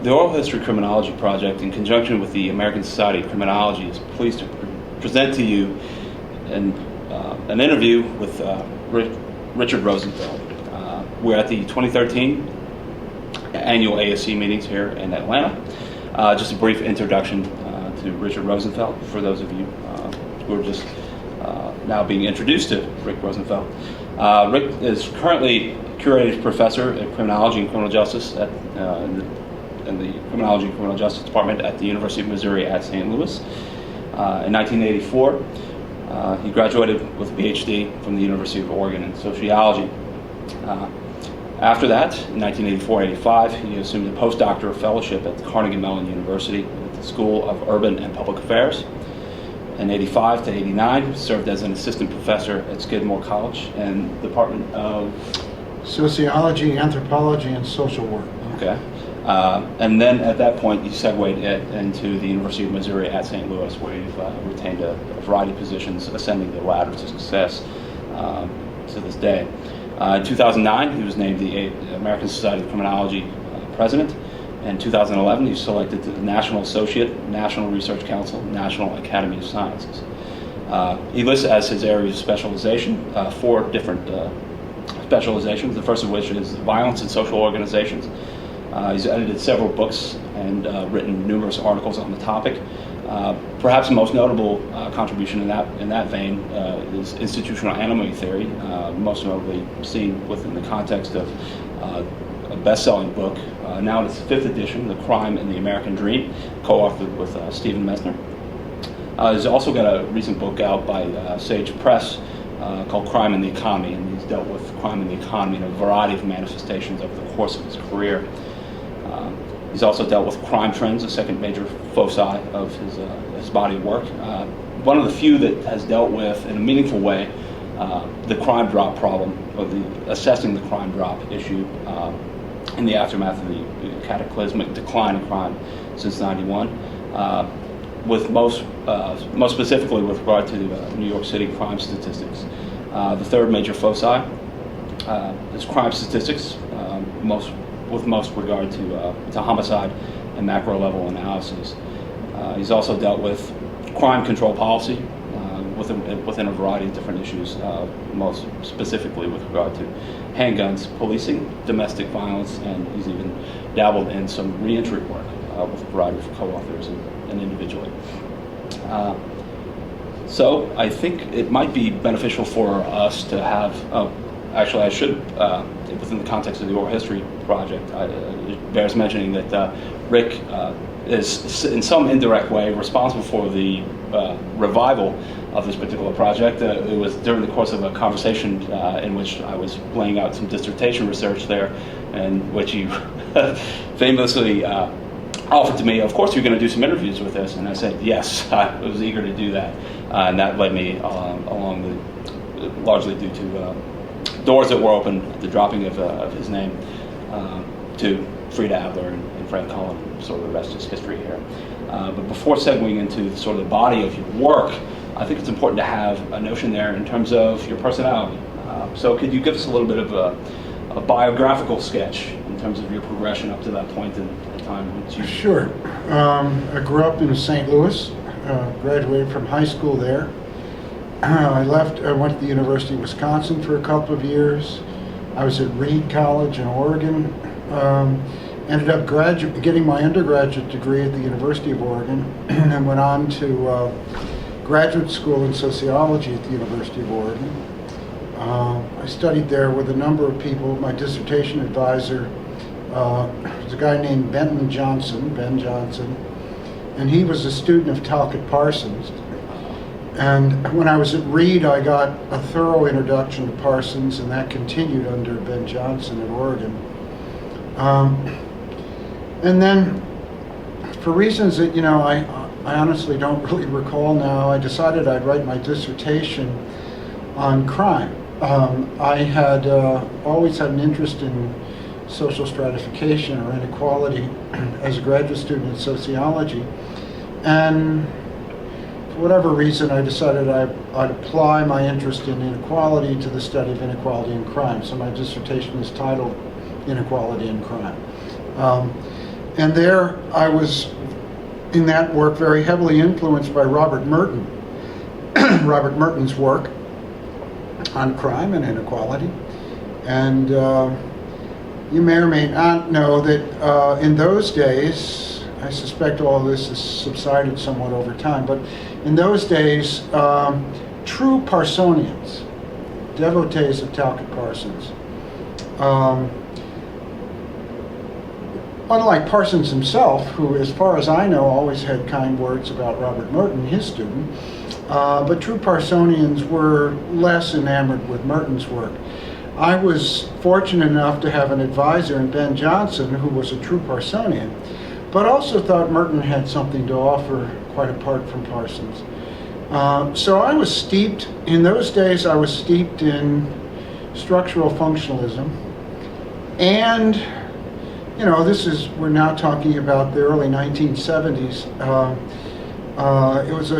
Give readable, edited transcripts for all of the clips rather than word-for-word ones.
The Oral History Criminology Project, in conjunction with the American Society of Criminology, is pleased to present to you an interview with Richard Rosenfeld. We're at the 2013 annual ASC meetings here in Atlanta. Just a brief introduction to Richard Rosenfeld for those of you who are just now being introduced to Rick Rosenfeld. Rick is currently curated professor at criminology and criminal justice in the Criminology and Criminal Justice Department at the University of Missouri at St. Louis. In 1984, he graduated with a PhD from the University of Oregon in sociology. After that, in 1984-85, he assumed a postdoctoral fellowship at the Carnegie Mellon University at the School of Urban and Public Affairs. In 85 to 89, served as an assistant professor at Skidmore College and the Department of Sociology, Anthropology, and Social Work. Okay. And then at that point, you segued into the University of Missouri at St. Louis, where you've retained a variety of positions, ascending the ladder to success to this day. In 2009, he was named the American Society of Criminology president. In 2011, he was selected to the National Associate, National Research Council, National Academy of Sciences. He lists as his areas of specialization 4 different specializations, the first of which is violence in social organizations. He's edited several books and written numerous articles on the topic. Perhaps the most notable contribution in that vein is institutional animal theory, most notably seen within the context of a best-selling book, now in its 5th edition, The Crime and the American Dream, co-authored with Stephen Messner. He's also got a recent book out by Sage Press called Crime and the Economy, and he's dealt with crime and the economy in a variety of manifestations over the course of his career. He's also dealt with crime trends, a second major foci of his body of work. One of the few that has dealt with, in a meaningful way, the crime drop problem, or assessing the crime drop issue in the aftermath of the cataclysmic decline in crime since '91, with most specifically with regard to New York City crime statistics. The third major foci is crime statistics, with most regard to homicide and macro level analysis. He's also dealt with crime control policy within a variety of different issues, most specifically with regard to handguns, policing, domestic violence, and he's even dabbled in some reentry work with a variety of co-authors and individually. So I think it might be beneficial for us to have, actually I should, within the context of the Oral History Project, it bears mentioning that Rick is in some indirect way responsible for the revival of this particular project. It was during the course of a conversation in which I was laying out some dissertation research there, and which you famously offered to me, of course you're going to do some interviews with this, and I said yes, I was eager to do that, and that led me largely due to doors that were open, the dropping of his name, to Frida Adler and Frank Cullen, sort of the rest is history here. But before segueing into sort of the body of your work, I think it's important to have a notion there in terms of your personality. So could you give us a little bit of a biographical sketch in terms of your progression up to that point in time? Sure. I grew up in St. Louis, graduated from high school there. I went to the University of Wisconsin for a couple of years. I was at Reed College in Oregon. Ended up getting my undergraduate degree at the University of Oregon, and went on to graduate school in sociology at the University of Oregon. I studied there with a number of people. My dissertation advisor was a guy named Ben Johnson, and he was a student of Talcott Parsons. And when I was at Reed, I got a thorough introduction to Parsons, and that continued under Ben Johnson at Oregon. And then, for reasons that, I honestly don't really recall now, I decided I'd write my dissertation on crime. I had always had an interest in social stratification or inequality as a graduate student in sociology, and for whatever reason, I decided I'd apply my interest in inequality to the study of inequality and crime. So my dissertation is titled Inequality and Crime. And there I was, in that work, very heavily influenced by Robert Merton. Robert Merton's work on crime and inequality. And you may or may not know that in those days, I suspect all this has subsided somewhat over time, but in those days, true Parsonians, devotees of Talcott Parsons, unlike Parsons himself, who, as far as I know, always had kind words about Robert Merton, his student, but true Parsonians were less enamored with Merton's work. I was fortunate enough to have an advisor in Ben Johnson, who was a true Parsonian, but also thought Merton had something to offer quite apart from Parsons. So I was steeped, in those days I was steeped in structural functionalism, and you know, we're now talking about the early 1970s. It was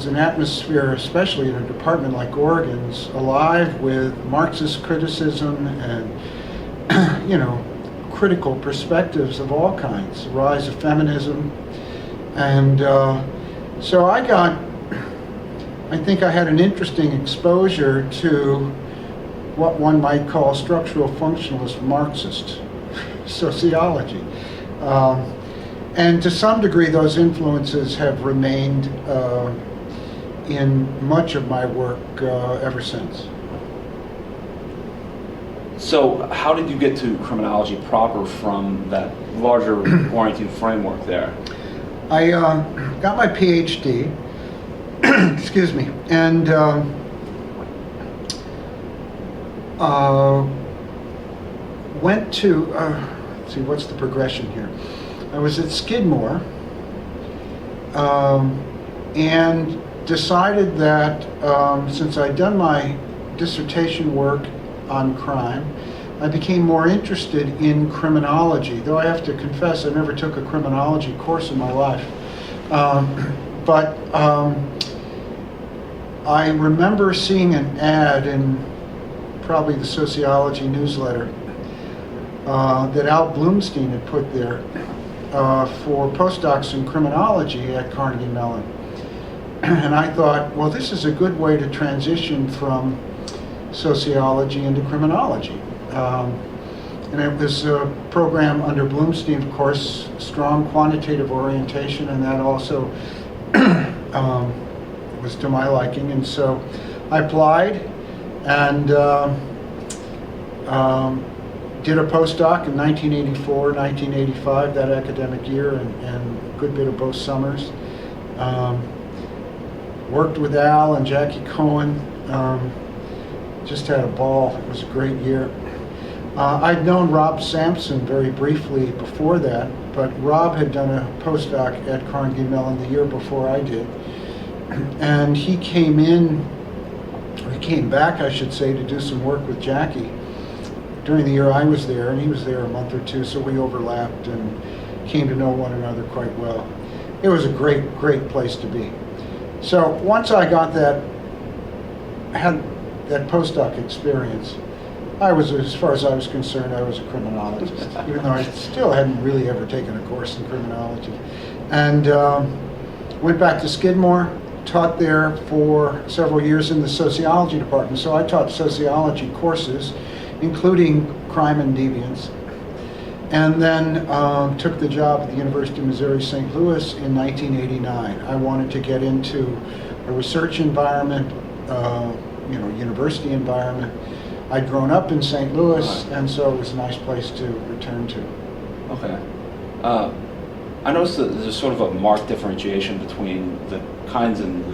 an atmosphere, especially in a department like Oregon's, alive with Marxist criticism and, you know, critical perspectives of all kinds, the rise of feminism. And so I think I had an interesting exposure to what one might call structural functionalist Marxist sociology. And to some degree, those influences have remained in much of my work ever since. So how did you get to criminology proper from that larger orienting framework there? I got my PhD, excuse me, and went to, let's see, what's the progression here? I was at Skidmore and decided that since I'd done my dissertation work on crime, I became more interested in criminology, though I have to confess I never took a criminology course in my life. But I remember seeing an ad in probably the sociology newsletter that Al Bloomstein had put there for postdocs in criminology at Carnegie Mellon. And I thought, well, this is a good way to transition from sociology into criminology. And it was a program under Bloomstein, of course, strong quantitative orientation, and that also was to my liking. And so I applied and did a postdoc in 1984, 1985, that academic year, and a good bit of both summers. Worked with Al and Jackie Cohen. Just had a ball. It was a great year. I'd known Rob Sampson very briefly before that, but Rob had done a postdoc at Carnegie Mellon the year before I did. And he came back, I should say, to do some work with Jackie during the year I was there, and he was there a month or two, so we overlapped and came to know one another quite well. It was a great, great place to be. So once I got had that postdoc experience, I was, as far as I was concerned, I was a criminologist, even though I still hadn't really ever taken a course in criminology. And went back to Skidmore, taught there for several years in the sociology department. So I taught sociology courses, including crime and deviance. And then took the job at the University of Missouri St. Louis in 1989. I wanted to get into a research environment, university environment. I'd grown up in St. Louis, and so it was a nice place to return to. Okay. I noticed that there's sort of a marked differentiation between the kinds and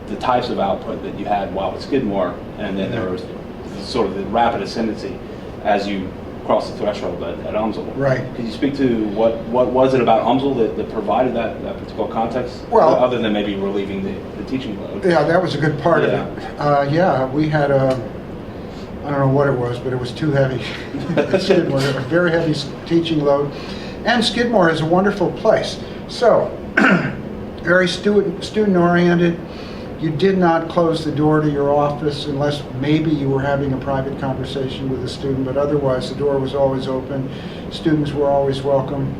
the types of output that you had while at Skidmore, and then there was sort of the rapid ascendancy as you crossed the threshold at UMSL. Right. Could you speak to what was it about UMSL that provided that particular context? Well, other than maybe relieving the teaching load. Yeah, that was a good part of it. We had I don't know what it was, but it was too heavy. Skidmore, a very heavy teaching load. And Skidmore is a wonderful place. So, very student-oriented. You did not close the door to your office unless maybe you were having a private conversation with a student, but otherwise the door was always open. Students were always welcome.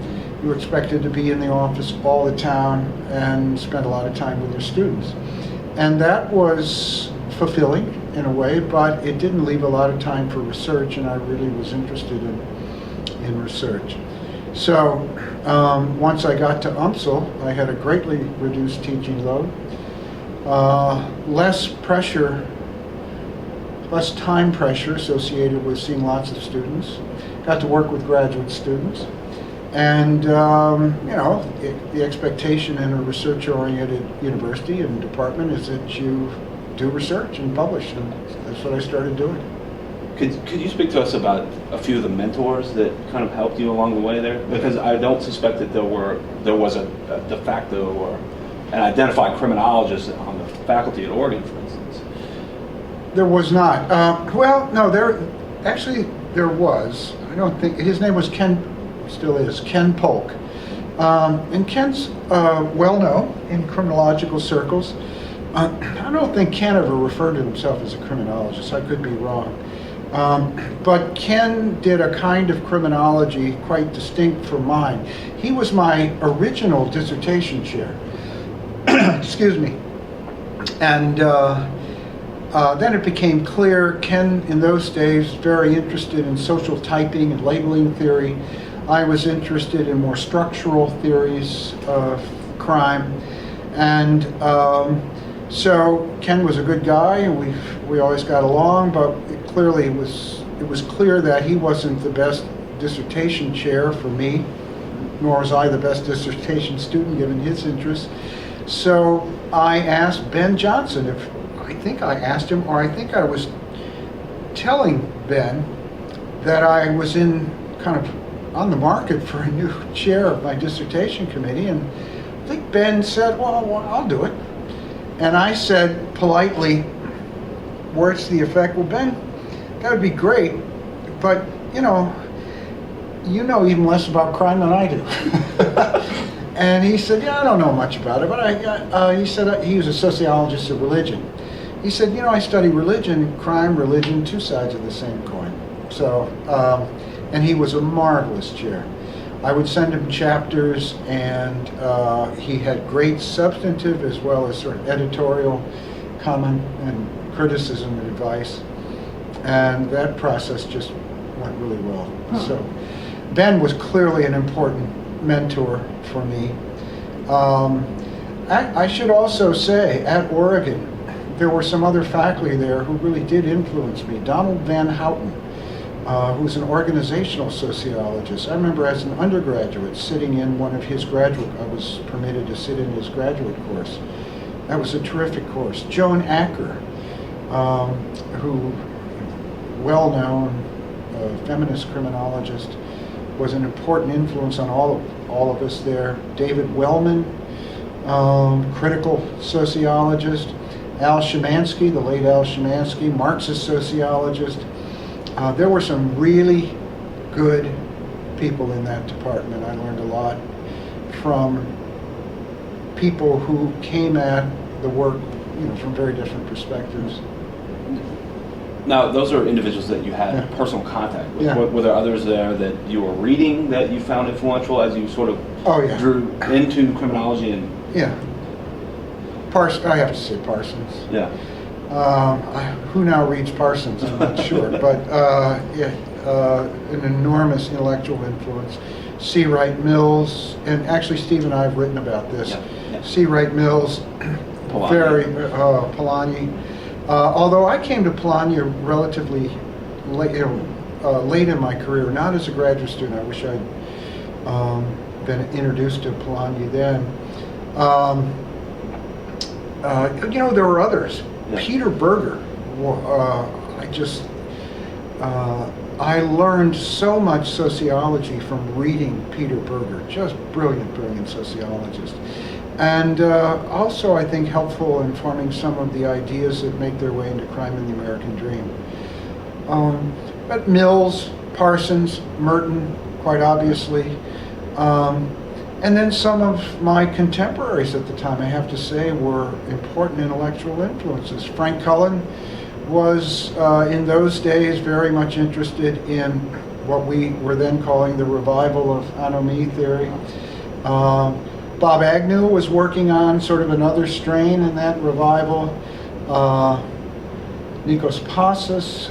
You were expected to be in the office all the time and spend a lot of time with your students. And that was fulfilling in a way, but it didn't leave a lot of time for research, and I really was interested in research. So once I got to UMSL, I had a greatly reduced teaching load, less pressure, less time pressure associated with seeing lots of students. Got to work with graduate students. And, the expectation in a research-oriented university and department is that you do research and publish, and that's what I started doing. Could you speak to us about a few of the mentors that kind of helped you along the way there? Because I don't suspect that there was a de facto or an identified criminologist on the faculty at Oregon, for instance. There was not. No, there was. I don't think, his name was Ken, still is, Ken Polk. And Ken's well known in criminological circles. I don't think Ken ever referred to himself as a criminologist. I could be wrong. But Ken did a kind of criminology quite distinct from mine. He was my original dissertation chair. Excuse me. And then it became clear, Ken in those days very interested in social typing and labeling theory. I was interested in more structural theories of crime. And so Ken was a good guy, and we always got along, but it was clear that he wasn't the best dissertation chair for me, nor was I the best dissertation student given his interests. So I asked Ben Johnson I think I asked him, or I think I was telling Ben that I was in kind of on the market for a new chair of my dissertation committee, and I think Ben said, well, I'll do it. And I said politely, words to the effect, well, Ben, that would be great, but you know even less about crime than I do. And he said, yeah, I don't know much about it, but he said he was a sociologist of religion. He said, I study religion, crime, religion, two sides of the same coin. So, and he was a marvelous chair. I would send him chapters, and he had great substantive as well as sort of editorial comment and criticism and advice. And that process just went really well. Huh. So Ben was clearly an important mentor for me. I should also say, at Oregon, there were some other faculty there who really did influence me. Donald Van Houten, who's an organizational sociologist. I remember as an undergraduate sitting in one of his I was permitted to sit in his graduate course. That was a terrific course. Joan Acker, who, well-known feminist criminologist, was an important influence on all of us there. David Wellman, critical sociologist. Al Szymanski, the late Al Szymanski, Marxist sociologist. There were some really good people in that department. I learned a lot from people who came at the work, from very different perspectives. Now, those are individuals that you had personal contact with. Yeah. Were there others there that you were reading that you found influential as you sort of drew into criminology? And I have to say Parsons. Yeah. Who now reads Parsons? I'm not sure, but an enormous intellectual influence. C. Wright Mills, and actually Steve and I have written about this. Yeah. C. Wright Mills, Polanyi. Although I came to Polanyi relatively late in my career, not as a graduate student. I wish I'd been introduced to Polanyi then. There were others. Yeah. Peter Berger. I learned so much sociology from reading Peter Berger. Just brilliant sociologist. And also, I think, helpful in forming some of the ideas that make their way into Crime and the American Dream. But Mills, Parsons, Merton, quite obviously. And then some of my contemporaries at the time, I have to say, were important intellectual influences. Frank Cullen was, in those days, very much interested in what we were then calling the revival of anomie theory. Bob Agnew was working on sort of another strain in that revival. Nikos Pasas.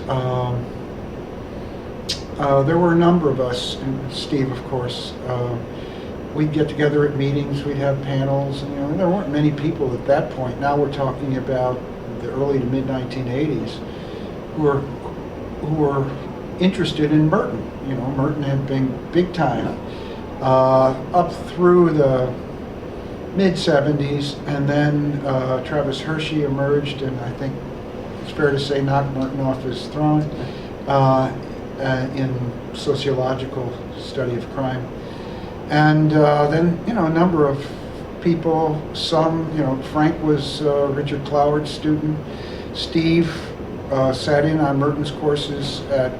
There were a number of us, and Steve, of course. We'd get together at meetings, we'd have panels, and there weren't many people at that point. Now we're talking about the early to mid 1980s who were interested in Merton. Merton had been big time up through the mid 70s, and then Travis Hershey emerged, and I think it's fair to say knocked Merton off his throne in sociological study of crime. And then, a number of people, some, Frank was Richard Cloward's student. Steve sat in on Merton's courses at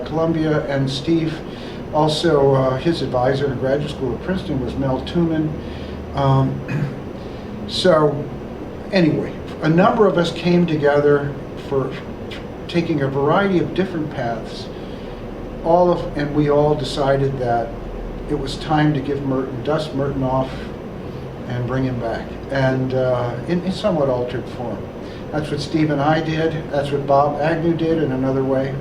Columbia, and Steve also, his advisor in graduate school at Princeton was Mel Tuman. So anyway, a number of us came together for taking a variety of different paths, and we all decided that it was time to dust Merton off and bring him back, and in somewhat altered form. That's what Steve and I did. That's what Bob Agnew did in another way.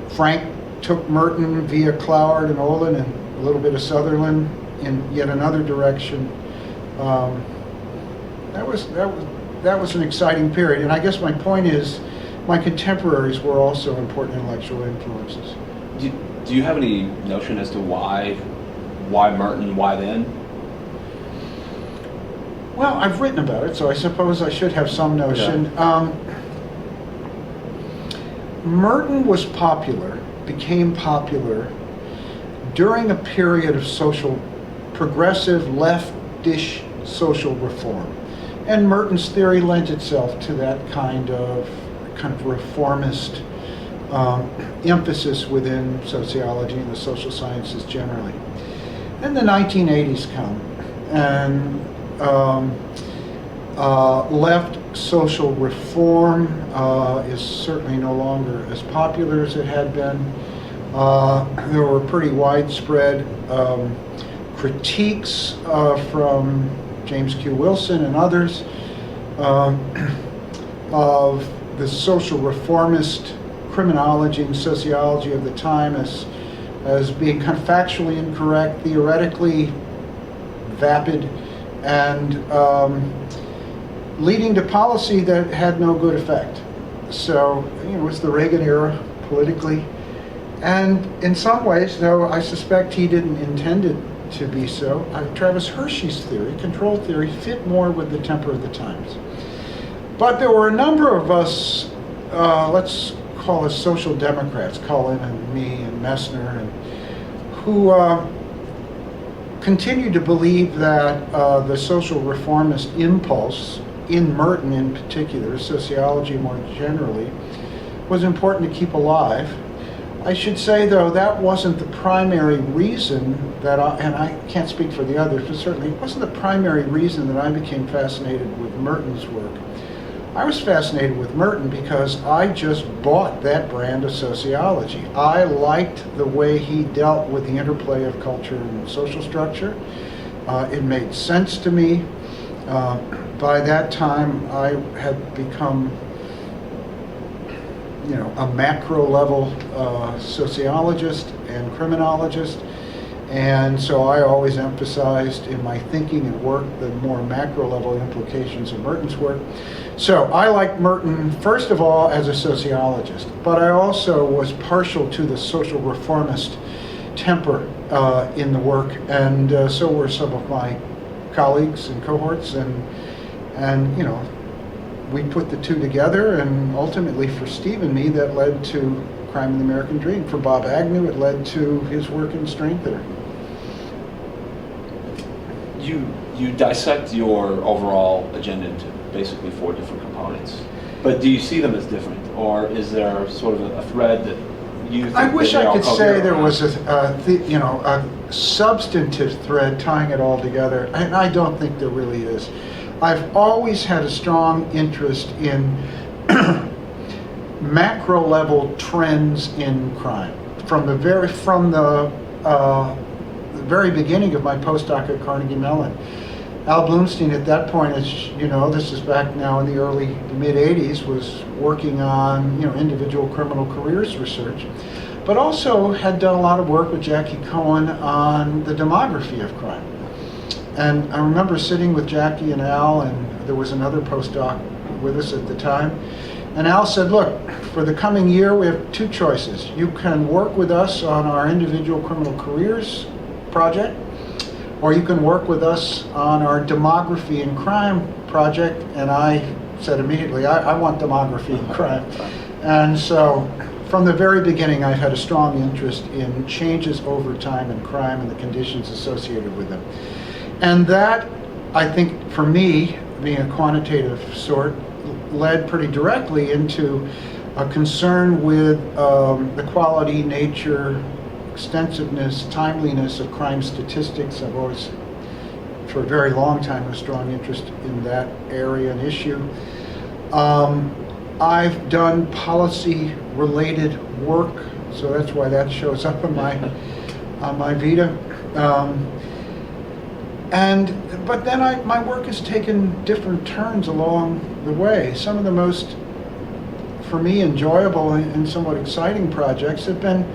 Frank took Merton via Cloward and Olin and a little bit of Sutherland in yet another direction. That was an exciting period, and I guess my point is, my contemporaries were also important intellectual influences. Do you have any notion as to why Merton, why then? Well, I've written about it, so I suppose I should have some notion. Yeah. Merton became popular during a period of progressive leftish social reform. And Merton's theory lent itself to that kind of reformist emphasis within sociology and the social sciences generally. Then the 1980s come, and left social reform is certainly no longer as popular as it had been. There were pretty widespread critiques from James Q. Wilson and others of the social reformist criminology and sociology of the time as being kind of factually incorrect, theoretically vapid, and leading to policy that had no good effect. So, it was the Reagan era politically. And in some ways, though I suspect he didn't intend it to be so, Travis Hershey's theory, control theory, fit more with the temper of the times. But there were a number of us, let's call us social democrats, Cullen and me and Messner, and who continued to believe that the social reformist impulse, in Merton in particular, sociology more generally, was important to keep alive. I should say, though, that wasn't the primary reason and I can't speak for the others, but certainly it wasn't the primary reason that I became fascinated with Merton's work. I was fascinated with Merton because I just bought that brand of sociology. I liked the way he dealt with the interplay of culture and social structure. It made sense to me. By that time, I had become, a macro level sociologist and criminologist, and so I always emphasized in my thinking and work the more macro level implications of Merton's work. So I liked Merton, first of all, as a sociologist, but I also was partial to the social reformist temper in the work, and so were some of my colleagues and cohorts, and we put the two together, and ultimately for Steve and me, that led to Crime and the American Dream. For Bob Agnew, it led to his work in strain theory. You dissect your overall agenda into basically 4 different components, but do you see them as different, or is there sort of a thread that you think I wish that I could say there around? was a substantive thread tying it all together, and I don't think there really is. I've always had a strong interest in macro level trends in crime. the very beginning of my postdoc at Carnegie Mellon. Al Bloomstein at that point, as you know, this is back now in the early to mid 80s, was working on individual criminal careers research, but also had done a lot of work with Jackie Cohen on the demography of crime. And I remember sitting with Jackie and Al, and there was another postdoc with us at the time, and Al said, look, for the coming year we have two choices. You can work with us on our individual criminal careers project, or you can work with us on our demography and crime project. And I said immediately, I want demography and crime. And so from the very beginning, I've had a strong interest in changes over time in crime and the conditions associated with them. And that, I think, for me, being a quantitative sort, led pretty directly into a concern with the quality, nature, extensiveness, timeliness of crime statistics. I've always, for a very long time, had a strong interest in that area and issue. I've done policy-related work, so that's why that shows up on my vita. But then my work has taken different turns along the way. Some of the most, for me, enjoyable and somewhat exciting projects have been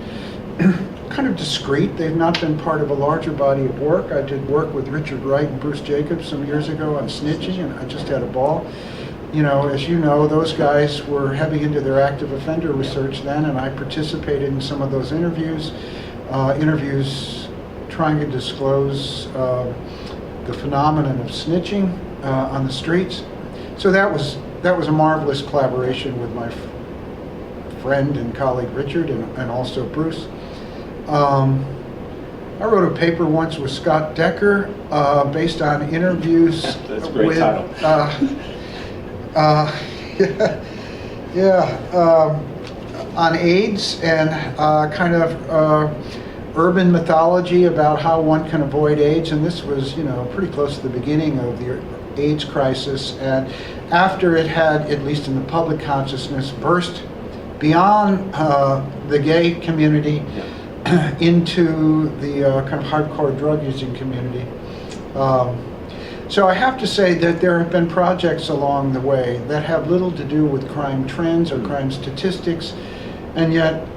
kind of discrete. They've not been part of a larger body of work. I did work with Richard Wright and Bruce Jacobs some years ago on snitching, and I just had a ball. As you know, those guys were heavy into their active offender research then, and I participated in some of those interviews trying to disclose the phenomenon of snitching on the streets. So that was a marvelous collaboration with my friend and colleague Richard and also Bruce. I wrote a paper once with Scott Decker based on interviews That's a great title. On AIDS and kind of urban mythology about how one can avoid AIDS, and this was pretty close to the beginning of the AIDS crisis, and after it had, at least in the public consciousness, burst beyond the gay community into the kind of hardcore drug using community. So I have to say that there have been projects along the way that have little to do with crime trends or crime statistics, and yet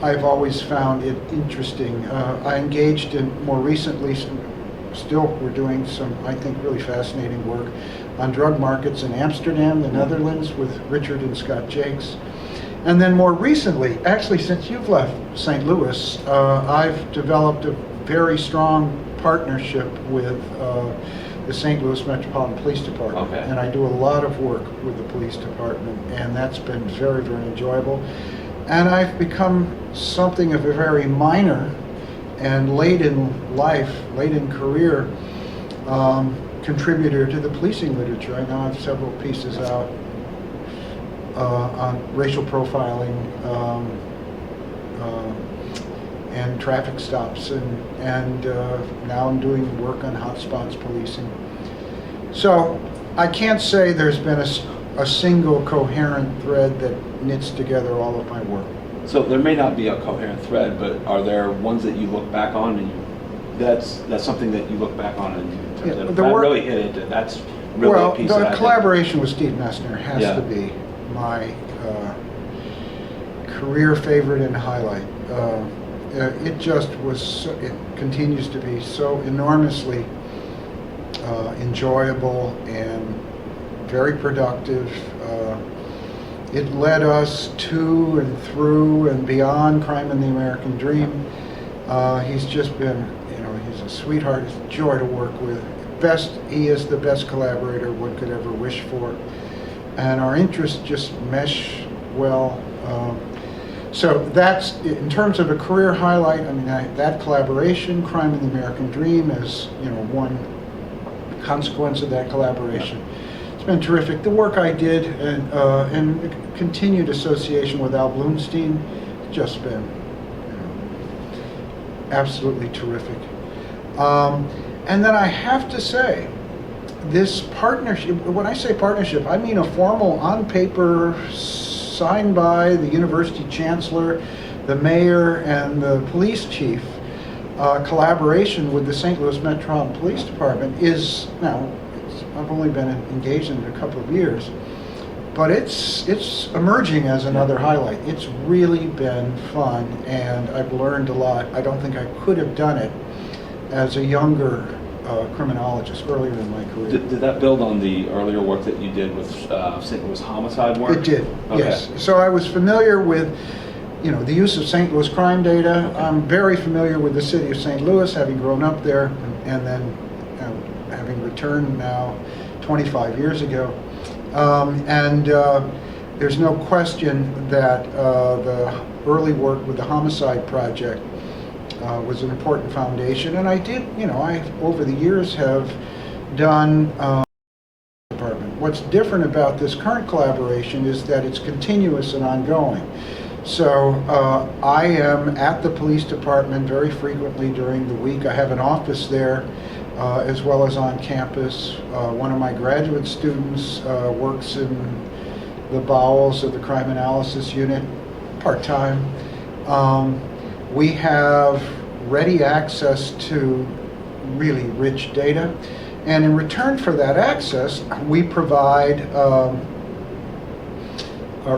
I've always found it interesting. I engaged in more recently, still we're doing some, I think, really fascinating work on drug markets in Amsterdam, the Netherlands, with Richard and Scott Jakes. And then more recently, actually since you've left St. Louis, I've developed a very strong partnership with the St. Louis Metropolitan Police Department. Okay. And I do a lot of work with the police department, and that's been very, very enjoyable. And I've become something of a very minor and late in life, late in career, contributor to the policing literature. I now have several pieces out on racial profiling and traffic stops, and now I'm doing work on hotspots policing. So I can't say there's been a single coherent thread that knits together all of my work. So there may not be a coherent thread, but are there ones that you look back on and that's something that you look back on and that really hit it? That's really a piece the collaboration with Steve Messner has Yeah. to be my career favorite and highlight. It just was. It continues to be so enormously enjoyable and very productive. It led us to and through and beyond Crime and the American Dream. He's just been, he's a sweetheart. He's a joy to work with. He is the best collaborator one could ever wish for. And our interests just mesh well. So that's, in terms of a career highlight, I mean, that collaboration, Crime and the American Dream, is, one consequence of that collaboration. It's been terrific. The work I did and the continued association with Al Bloomstein, just been absolutely terrific. And then I have to say, this partnership, when I say partnership, I mean a formal, on paper, signed by the university chancellor, the mayor, and the police chief, collaboration with the St. Louis Metropolitan Police Department is, now, I've only been engaged in it a couple of years, but it's emerging as another highlight. It's really been fun, and I've learned a lot. I don't think I could have done it as a younger criminologist earlier in my career. Did that build on the earlier work that you did with St. Louis homicide work? It did, Okay. yes. So I was familiar with, the use of St. Louis crime data. I'm very familiar with the city of St. Louis, having grown up there, and then having returned now 25 years ago. There's no question that the early work with the homicide project was an important foundation, and I did, I over the years have done department. What's different about this current collaboration is that it's continuous and ongoing. So I am at the police department very frequently during the week. I have an office there as well as on campus. One of my graduate students works in the bowels of the crime analysis unit part-time. We have ready access to really rich data, and in return for that access, we provide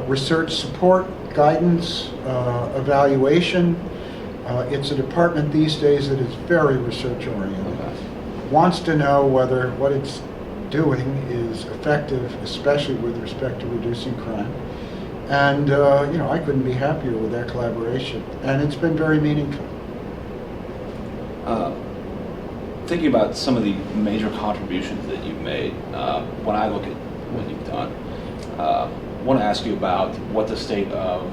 research support, guidance, evaluation. It's a department these days that is very research-oriented. Wants to know whether what it's doing is effective, especially with respect to reducing crime. And I couldn't be happier with that collaboration, and it's been very meaningful. Thinking about some of the major contributions that you've made, when I look at what you've done, I want to ask you about what the state of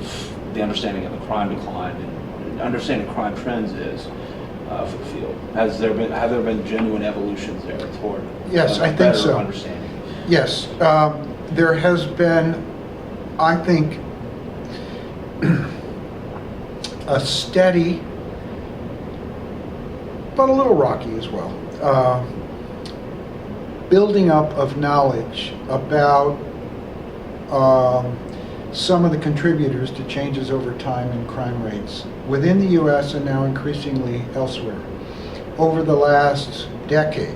the understanding of the crime decline and understanding crime trends is for the field. Have there been genuine evolutions there toward Yes, I think better so. understanding? Yes, there has been, I think, a steady, but a little rocky as well, building up of knowledge about some of the contributors to changes over time in crime rates within the U.S. and now increasingly elsewhere over the last decade.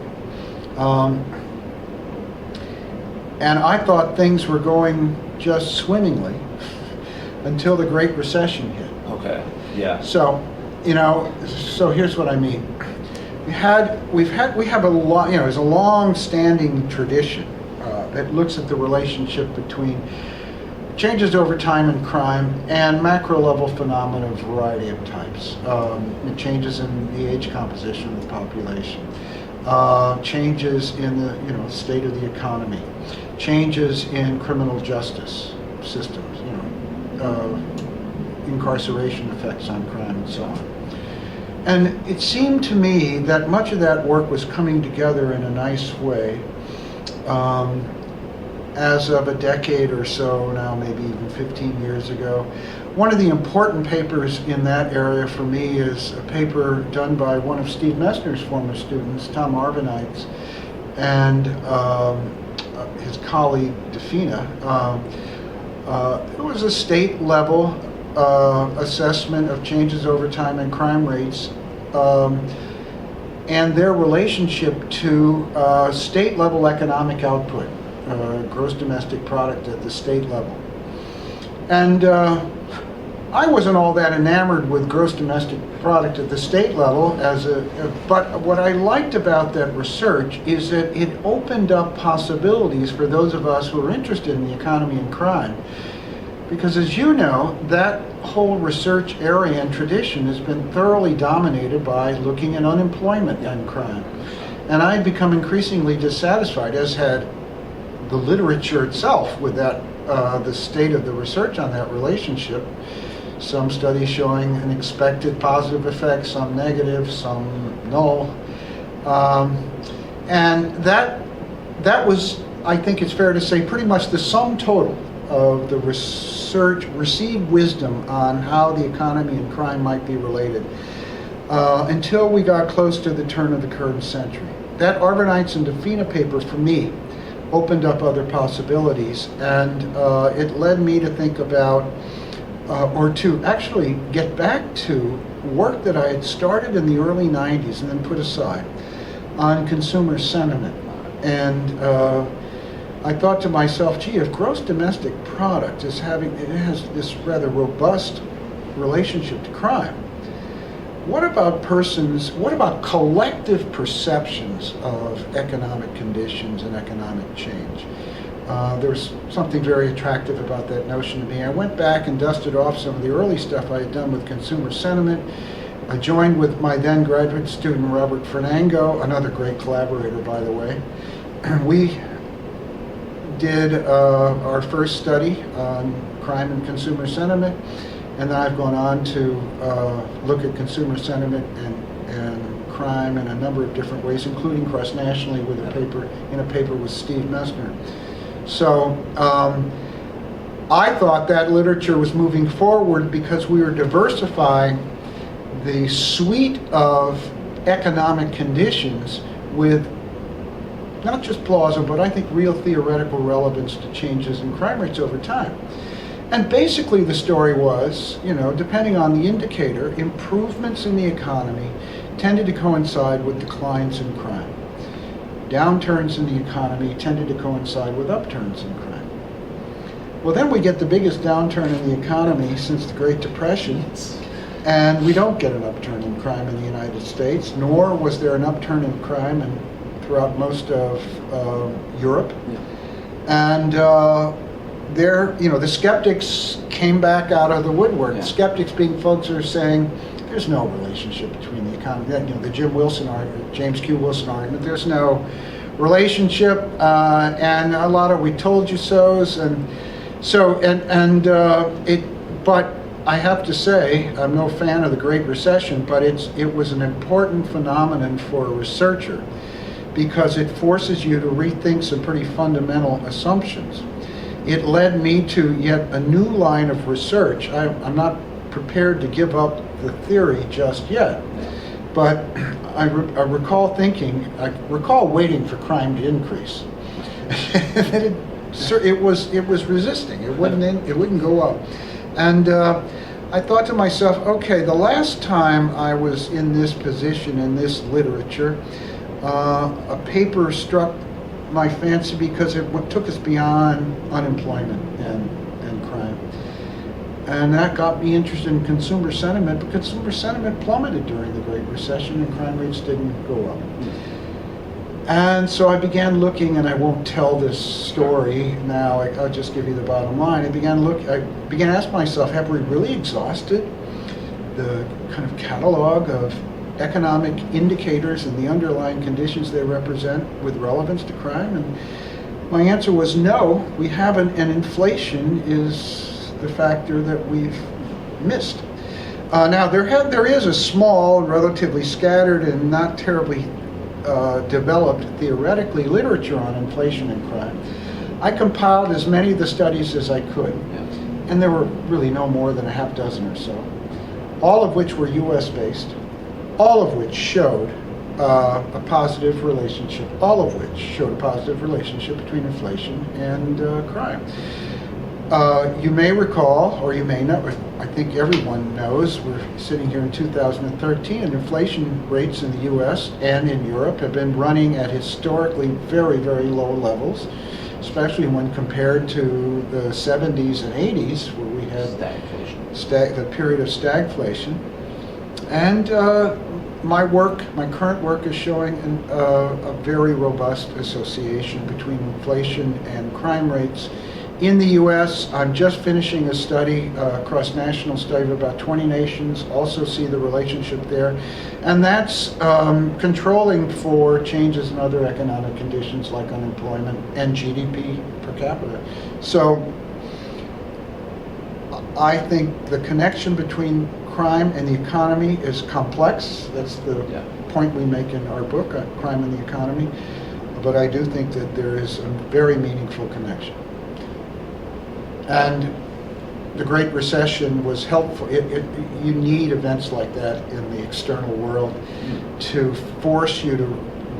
And I thought things were going just swimmingly until the Great Recession hit. Okay, yeah. So, so here's what I mean. We have a lot, there's a long-standing tradition that looks at the relationship between changes over time in crime and macro-level phenomena of a variety of types. Changes in the age composition of the population, changes in the state of the economy, changes in criminal justice systems, incarceration effects on crime and so on. And it seemed to me that much of that work was coming together in a nice way as of a decade or so now, maybe even 15 years ago. One of the important papers in that area for me is a paper done by one of Steve Messner's former students, Tom Arvanites, and his colleague, Defina. It was a state-level assessment of changes over time in crime rates and their relationship to state-level economic output, gross domestic product at the state level. And I wasn't all that enamored with gross domestic product at the state level but what I liked about that research is that it opened up possibilities for those of us who are interested in the economy and crime. Because as you know, that whole research area and tradition has been thoroughly dominated by looking at unemployment and crime. And I had become increasingly dissatisfied, as had the literature itself, with that, the state of the research on that relationship. Some studies showing an expected positive effect, some negative, some null. And that was, I think it's fair to say, pretty much the sum total of the research, received wisdom on how the economy and crime might be related until we got close to the turn of the current century. That Arvanites and Defina paper, for me, opened up other possibilities, and it led me to think about, or to actually get back to work that I had started in the early 90s and then put aside on consumer sentiment. And I thought to myself, gee, if gross domestic product it has this rather robust relationship to crime, what about collective perceptions of economic conditions and economic change? There's something very attractive about that notion to me. I went back and dusted off some of the early stuff I had done with consumer sentiment. I joined with my then graduate student, Robert Fernango, another great collaborator, by the way. We did our first study on crime and consumer sentiment, and then I've gone on to look at consumer sentiment and crime in a number of different ways, including cross-nationally with a paper with Steve Messner. So I thought that literature was moving forward because we were diversifying the suite of economic conditions with not just plausible, but I think real theoretical relevance to changes in crime rates over time. And basically the story was, depending on the indicator, improvements in the economy tended to coincide with declines in crime. Downturns in the economy tended to coincide with upturns in crime. Well, then we get the biggest downturn in the economy since the Great Depression, and we don't get an upturn in crime in the United States, nor was there an upturn in crime throughout most of Europe. Yeah. And the skeptics came back out of the woodwork. Yeah. Skeptics being folks who are saying there's no relationship between the economy. The James Q. Wilson argument. There's no relationship, and a lot of "we told you so's," But I have to say, I'm no fan of the Great Recession, but it was an important phenomenon for a researcher because it forces you to rethink some pretty fundamental assumptions. It led me to yet a new line of research. I'm not prepared to give up the theory just yet, but I recall waiting for crime to increase. It was resisting. It wouldn't go up. And I thought to myself, okay, the last time I was in this position in this literature, a paper struck my fancy because it took us beyond unemployment and crime. And that got me interested in consumer sentiment, but consumer sentiment plummeted during the Great Recession and crime rates didn't go up. And so I began looking, and I won't tell this story now, I'll just give you the bottom line. I began to ask myself, have we really exhausted the kind of catalog of economic indicators and the underlying conditions they represent with relevance to crime? And my answer was no, we haven't, and inflation is the factor that we've missed. Now, there is a small, relatively scattered, and not terribly developed theoretically literature on inflation and crime. I compiled as many of the studies as I could, and there were really no more than a half dozen or so, all of which were US based, all of which showed a positive relationship, between inflation and crime. You may recall, or you may not, I think everyone knows, we're sitting here in 2013, and inflation rates in the US and in Europe have been running at historically very, very low levels, especially when compared to the 70s and 80s, where we had the period of stagflation. And my current work is showing a very robust association between inflation and crime rates. In the US, I'm just finishing a study, a cross-national study of about 20 nations, also see the relationship there. And that's controlling for changes in other economic conditions like unemployment and GDP per capita. So I think the connection between crime and the economy is complex. That's the point we make in our book, Crime and the Economy. But I do think that there is a very meaningful connection. And the Great Recession was helpful. You need events like that in the external world to force you to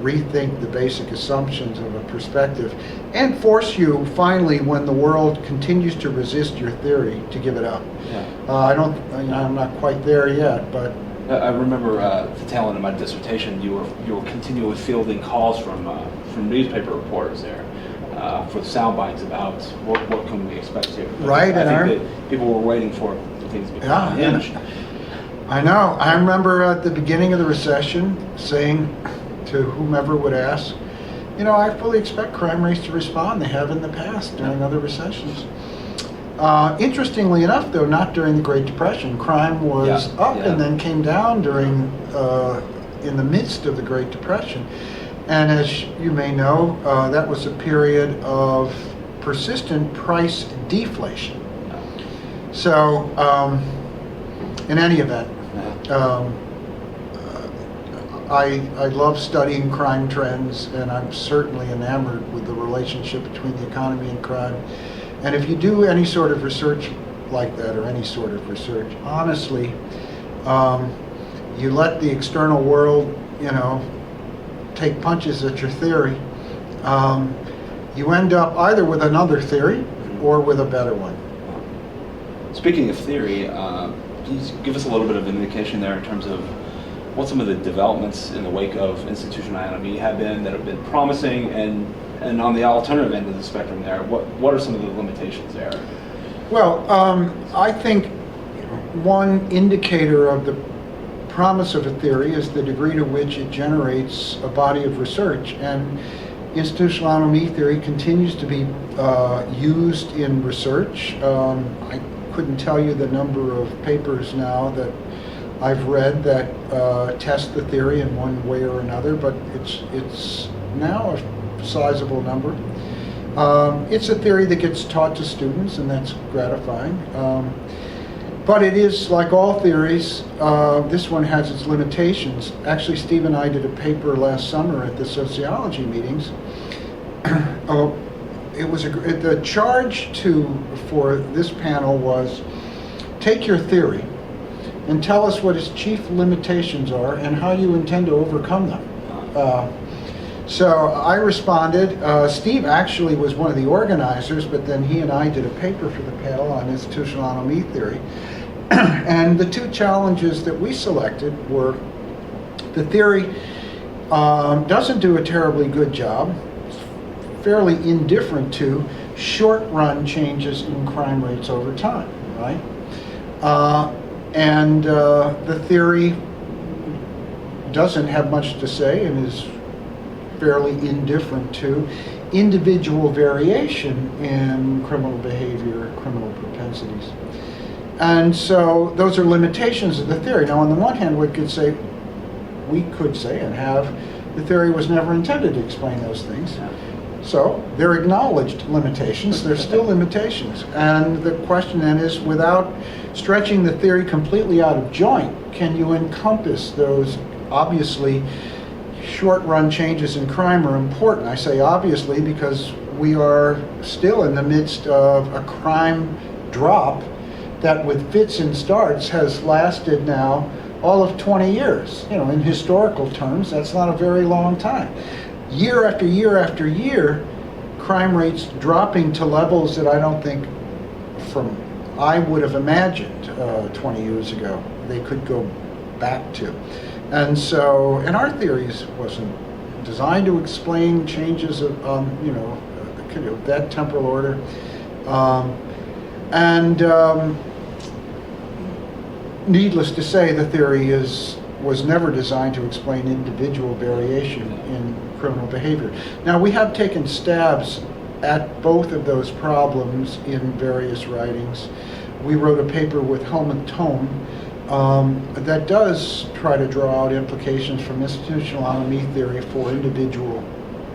rethink the basic assumptions of a perspective and force you finally, when the world continues to resist your theory, to give it up. Yeah. I'm not quite there yet, but I remember at the tail end of my dissertation, you were continually fielding calls from newspaper reporters there for sound bites about what can we expect here. Right, I think that people were waiting for things to become hinged. I know. I remember at the beginning of the recession saying to whomever would ask, I fully expect crime rates to respond. They have in the past during other recessions. Interestingly enough, though, not during the Great Depression. Crime was up and then came down in the midst of the Great Depression. And as you may know, that was a period of persistent price deflation. So, in any event, I love studying crime trends, and I'm certainly enamored with the relationship between the economy and crime. And if you do any sort of research like that, or any sort of research, honestly, you let the external world, take punches at your theory, you end up either with another theory or with a better one. Speaking of theory, can you give us a little bit of an indication there in terms of what some of the developments in the wake of institutional anatomy have been that have been promising, and on the alternative end of the spectrum there, what are some of the limitations there? Well, I think one indicator of the promise of a theory is the degree to which it generates a body of research, and institutional anatomy theory continues to be used in research. I couldn't tell you the number of papers now that I've read that test the theory in one way or another, but it's now a sizable number. It's a theory that gets taught to students, and that's gratifying. But it is, like all theories, this one has its limitations. Actually, Steve and I did a paper last summer at the sociology meetings. The charge for this panel was, take your theory and tell us what its chief limitations are and how you intend to overcome them. So I responded. Steve actually was one of the organizers, but then he and I did a paper for the panel on institutional anatomy theory. And the two challenges that we selected were, the theory doesn't do a terribly good job, fairly indifferent to short-run changes in crime rates over time, right? And the theory doesn't have much to say and is fairly indifferent to individual variation in criminal behavior, criminal propensities. And so those are limitations of the theory. Now, on the one hand, we could say, and have, the theory was never intended to explain those things. So they're acknowledged limitations. They're still limitations. And the question then is, without stretching the theory completely out of joint, can you encompass those? Obviously, short-run changes in crime are important. I say obviously because we are still in the midst of a crime drop that, with fits and starts, has lasted now all of 20 years. In historical terms, that's not a very long time. Year after year after year, crime rates dropping to levels that I don't think I would have imagined 20 years ago they could go back to. And so, and our theories wasn't designed to explain changes of, that temporal order. Needless to say, the theory was never designed to explain individual variation in criminal behavior. Now, we have taken stabs at both of those problems in various writings. We wrote a paper with Helmut Thom that does try to draw out implications from institutional anatomy theory for individual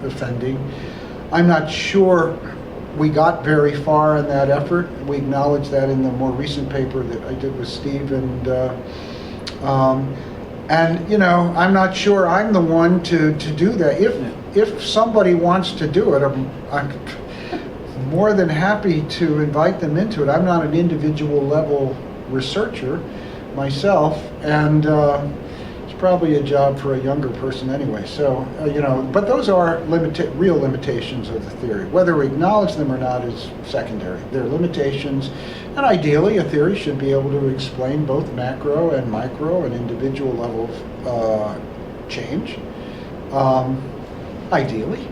offending. I'm not sure we got very far in that effort. We acknowledge that in the more recent paper that I did with Steve, and I'm not sure I'm the one to do that. If somebody wants to do it, I'm more than happy to invite them into it. I'm not an individual level researcher myself, and it's probably a job for a younger person anyway. So, but those are real limitations of the theory. Whether we acknowledge them or not is secondary. They're limitations, and ideally a theory should be able to explain both macro and micro and individual level of change. Ideally,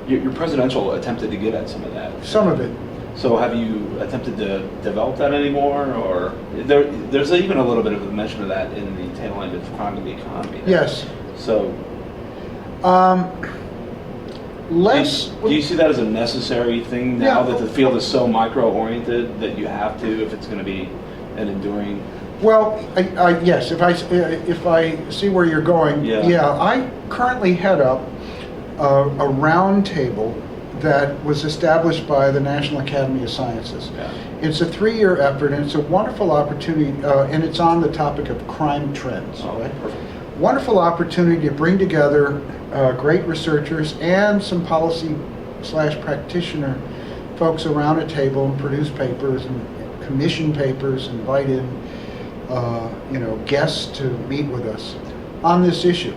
Your presidential attempted to get at some of that. Some of it. So have you attempted to develop that anymore, or there's even a little bit of a mention of that in the tail end of Crime in the Economy? Yes. So less. Do you see that as a necessary thing now Yeah. that the field is so micro-oriented that you have to, if it's going to be an enduring? Well, yes. If I see where you're going, Yeah. I currently head up a round table that was established by the National Academy of Sciences. Yeah. It's a 3-year effort, and it's a wonderful opportunity, and it's on the topic of crime trends. Oh, Right? perfect. Wonderful opportunity to bring together great researchers and some policy/practitioner folks around a table and produce papers and commission papers, invite in guests to meet with us on this issue.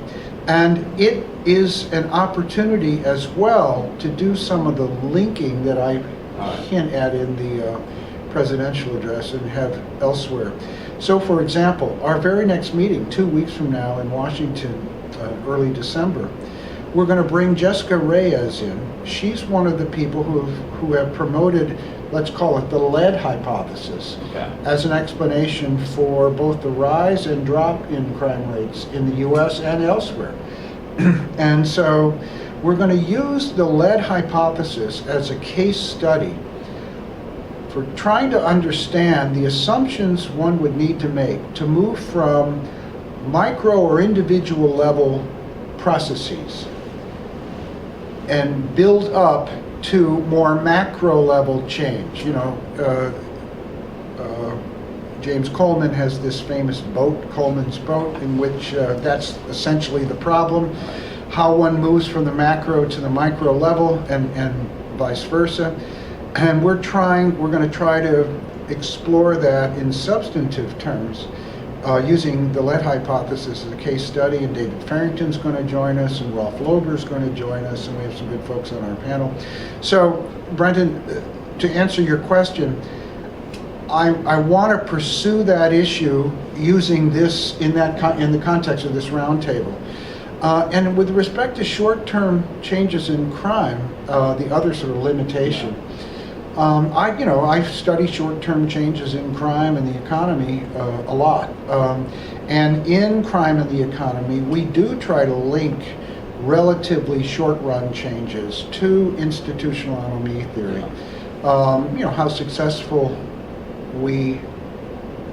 And it is an opportunity as well to do some of the linking that I hint at in the presidential address and have elsewhere. So, for example, our very next meeting, 2 weeks from now in Washington, early December, we're going to bring Jessica Reyes in. She's one of the people who have promoted, let's call it the lead hypothesis, as an explanation for both the rise and drop in crime rates in the U.S. and elsewhere. And so we're going to use the lead hypothesis as a case study for trying to understand the assumptions one would need to make to move from micro or individual level processes and build up to more macro level change. James Coleman has this famous boat, Coleman's boat, in which that's essentially the problem, how one moves from the macro to the micro level and vice versa. And we're going to try to explore that in substantive terms using the lead hypothesis as a case study, and David Farrington's going to join us, and Rolf Loger's going to join us, and we have some good folks on our panel. So, Brenden, to answer your question, I want to pursue that issue using this in the context of this roundtable. And with respect to short-term changes in crime, the other sort of limitation, I study short-term changes in crime and the economy a lot. And in crime and the economy, we do try to link relatively short-run changes to institutional anomaly theory. How successful we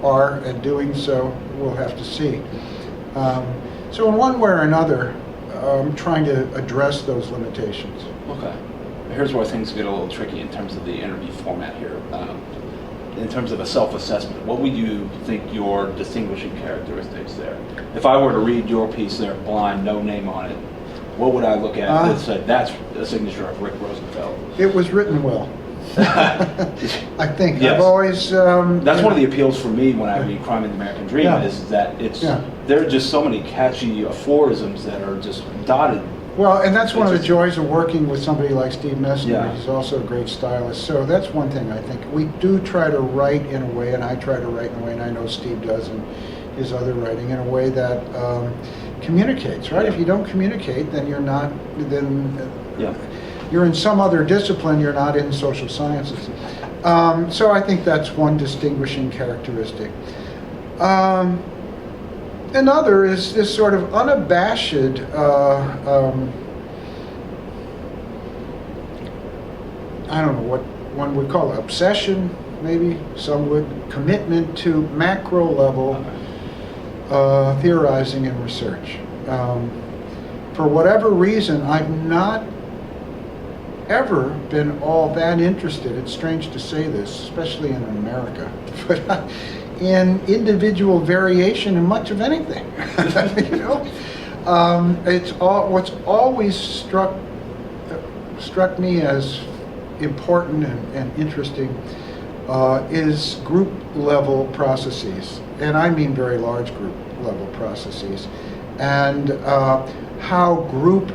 are at doing so, we'll have to see. So in one way or another, I'm trying to address those limitations. Okay. Here's where things get a little tricky in terms of the interview format here. In terms of a self-assessment, what would you think your distinguishing characteristics there? If I were to read your piece there, blind, no name on it, what would I look at that said, that's a signature of Rick Rosenfeld? It was written well. I think. Yes. I've always... that's one of the appeals for me when I read Crime and the American Dream, is that there are just so many catchy aphorisms that are just dotted. Well, and that's one of the joys of working with somebody like Steve Messner. Yeah. He's also a great stylist. So that's one thing I think. We do try to write in a way, and I try to write in a way, and I know Steve does in his other writing, in a way that communicates, right? Yeah. If you don't communicate, then you're not, you're in some other discipline, you're not in social sciences. So I think that's one distinguishing characteristic. Another is this sort of unabashed, I don't know what one would call it, obsession, maybe, some would, commitment to macro level theorizing and research. For whatever reason, I've not ever been all that interested, it's strange to say this, especially in America, but in individual variation in much of anything. It's what's always struck me as important and interesting is group level processes. and I mean very large group level processes, and how group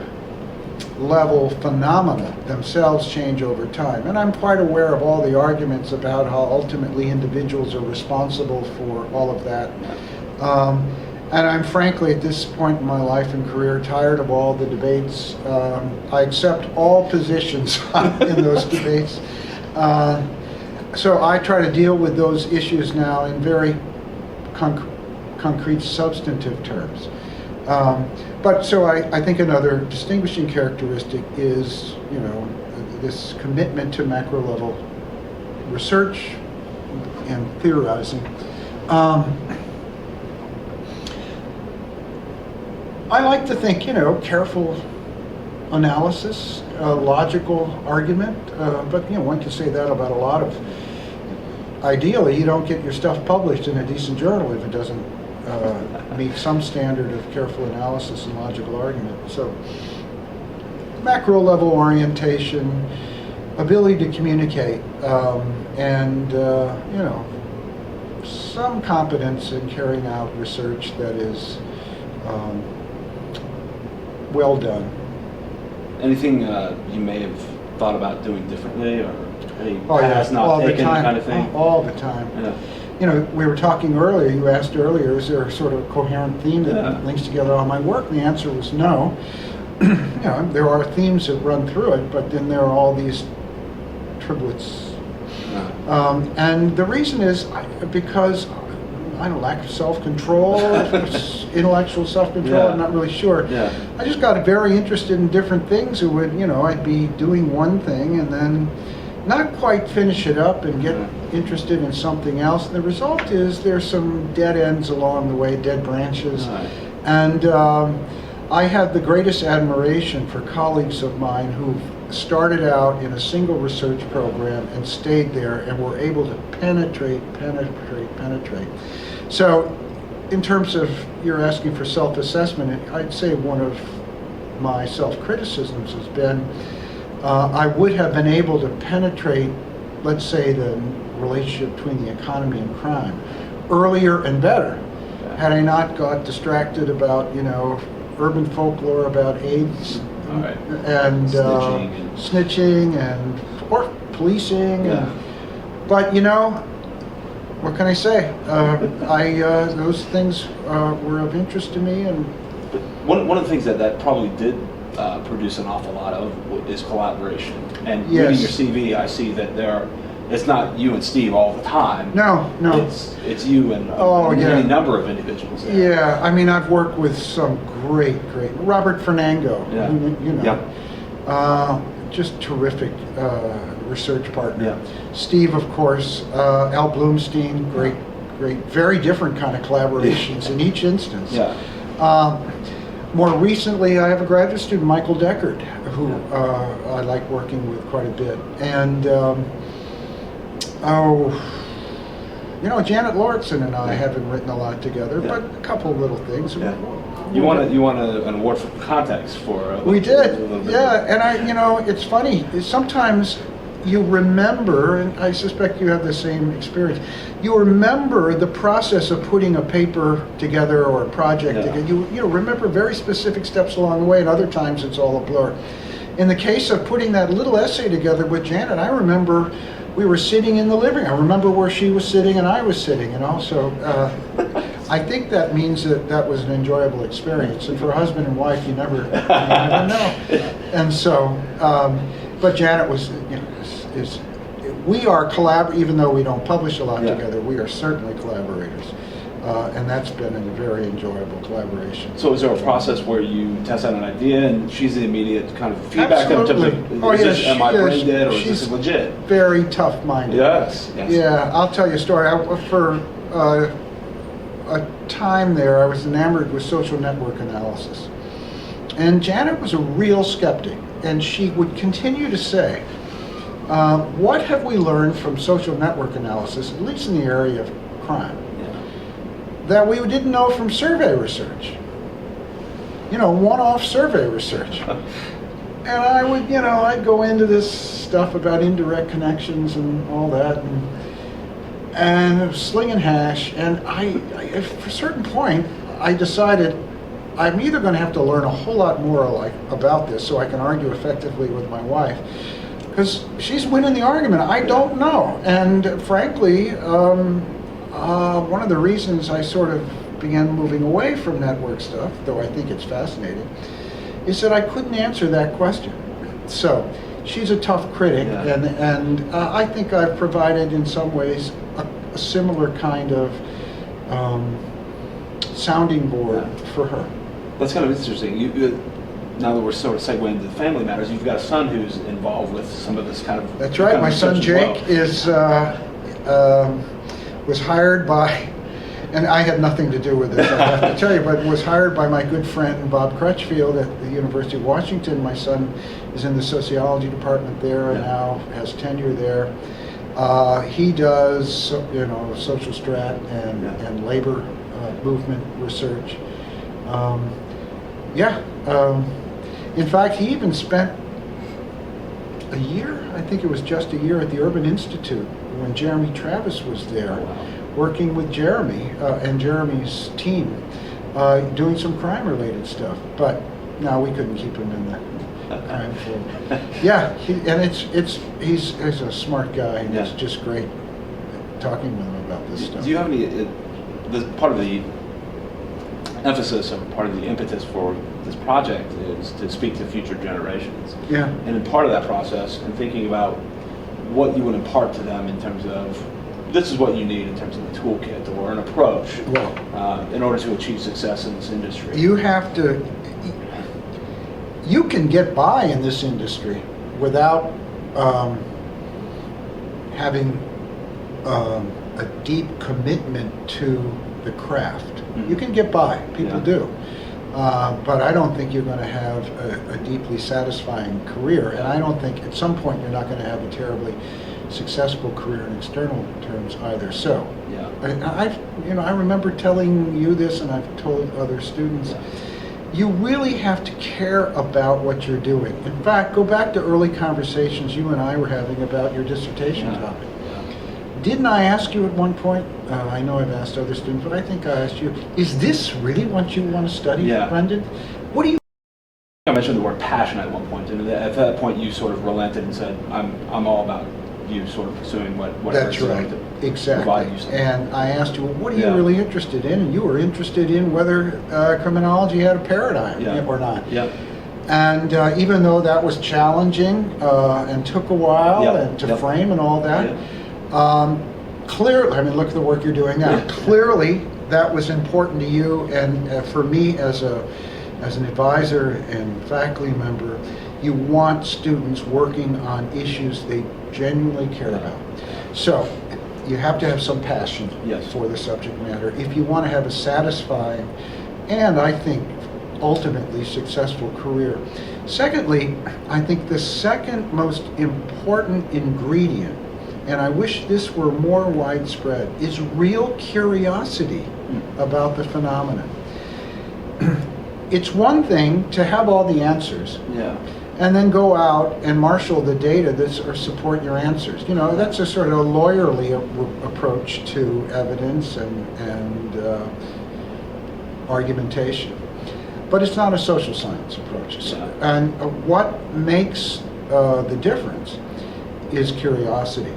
level phenomena themselves change over time. And I'm quite aware of all the arguments about how ultimately individuals are responsible for all of that. And I'm frankly, at this point in my life and career, tired of all the debates. I accept all positions in those debates. So I try to deal with those issues now in very concrete, substantive terms. But so I think another distinguishing characteristic is, you know, this commitment to macro level research and theorizing. I like to think, you know, careful analysis, logical argument, but you know, one can say that about a lot of. Ideally, you don't get your stuff published in a decent journal if it doesn't meet some standard of careful analysis and logical argument. So, macro level orientation, ability to communicate, and you know, some competence in carrying out research that is well done. Anything you may have thought about doing differently, or any Oh yeah, paths not all the taken time. kind of thing? All the time. Yeah. You know, we were talking earlier, you asked earlier, is there a sort of coherent theme that links together all my work? And the answer was no. You know, there are themes that run through it, but then there are all these triplets. And the reason is because I don't know, lack of self-control, intellectual self-control, I'm not really sure. Yeah. I just got very interested in different things. It would, you know, I'd be doing one thing and then not quite finish it up and get interested in something else. And the result is there's some dead ends along the way, dead branches. And I had the greatest admiration for colleagues of mine who've started out in a single research program and stayed there and were able to penetrate. So in terms of, you're asking for self-assessment, I'd say one of my self-criticisms has been I would have been able to penetrate, let's say, the relationship between the economy and crime earlier and better had I not got distracted about, you know, urban folklore about AIDS and snitching and or policing. But you know, what can I say? Those things were of interest to me, and one of the things that probably did produce an awful lot of is collaboration. And yes. Reading your CV, I see that it's not you and Steve all the time. No. It's you and any number of individuals there. Yeah, I mean, I've worked with some great, Robert Fernango, who, you know, just terrific research partner. Yeah. Steve, of course, Al Bloomstein, great, very different kind of collaborations in each instance. More recently, I have a graduate student, Michael Deckard, who I like working with quite a bit. And, you know, Janet Lauritsen and I haven't written a lot together, but a couple of little things. You won an award for context for we did, and you know, it's funny. Sometimes you remember, and I suspect you have the same experience. You remember the process of putting a paper together or a project together. You know, remember very specific steps along the way, and other times it's all a blur. In the case of putting that little essay together with Janet, I remember we were sitting in the living room. I remember where she was sitting and I was sitting, and also I think that means that was an enjoyable experience. And for a husband and wife, you never know. And so, but Janet was, you know, we are even though we don't publish a lot together, we are certainly collaborators. And that's been a very enjoyable collaboration. So is there a process where you test out an idea and she's the immediate kind of feedback in terms of, am I brain dead or is this legit? Very tough-minded. Yes. Yeah, I'll tell you a story. For a time there, I was enamored with social network analysis. And Janet was a real skeptic, and she would continue to say, what have we learned from social network analysis, at least in the area of crime, that we didn't know from survey research? You know, one-off survey research. And I would, you know, I'd go into this stuff about indirect connections and all that, and and slinging hash. And for a certain point, I decided I'm either going to have to learn a whole lot more about this so I can argue effectively with my wife, because she's winning the argument. I don't know. And frankly, one of the reasons I sort of began moving away from network stuff, though I think it's fascinating, is that I couldn't answer that question. So she's a tough critic, and I think I've provided in some ways a similar kind of sounding board for her. That's kind of interesting. Now that we're sort of segueing into the family matters, you've got a son who's involved with some of this kind of. That's right. My son Jake was hired by, and I had nothing to do with this, I have to tell you, but was hired by my good friend Bob Crutchfield at the University of Washington. My son is in the sociology department there and now has tenure there. He does, social strat and labor movement research. In fact, he even spent a year, I think it was just a year, at the Urban Institute when Jeremy Travis was there, working with Jeremy and Jeremy's team, doing some crime-related stuff. But no, we couldn't keep him in the crime field. He's a smart guy, and it's just great talking with him about this stuff. Do you have any? Part of the emphasis or part of the impetus for this project is to speak to future generations. Yeah. And in part of that process, and thinking about what you would impart to them in terms of this is what you need in terms of a toolkit or an approach in order to achieve success in this industry. You can get by in this industry without having a deep commitment to the craft. Mm-hmm. You can get by, people do. But I don't think you're going to have a deeply satisfying career, and I don't think at some point you're not going to have a terribly successful career in external terms either. So, I remember telling you this, and I've told other students, you really have to care about what you're doing. In fact, go back to early conversations you and I were having about your dissertation topic. Didn't I ask you at one point, I know I've asked other students, but I think I asked you, is this really what you want to study, Brenden? What do you... I mentioned the word passion at one point, and at that point you sort of relented and said, I'm all about you sort of pursuing what That's right, exactly. And I asked you, well, what are you really interested in? And you were interested in whether criminology had a paradigm or not. Yeah. And even though that was challenging and took a while and to frame and all that, clearly, I mean, look at the work you're doing now. Clearly, that was important to you, and for me as an advisor and faculty member, you want students working on issues they genuinely care about. So, you have to have some passion for the subject matter if you want to have a satisfying and, I think, ultimately successful career. Secondly, I think the second most important ingredient, and I wish this were more widespread, is real curiosity about the phenomenon. It's one thing to have all the answers and then go out and marshal the data that support your answers. That's a sort of a lawyerly approach to evidence and argumentation. But it's not a social science approach. And what makes the difference is curiosity.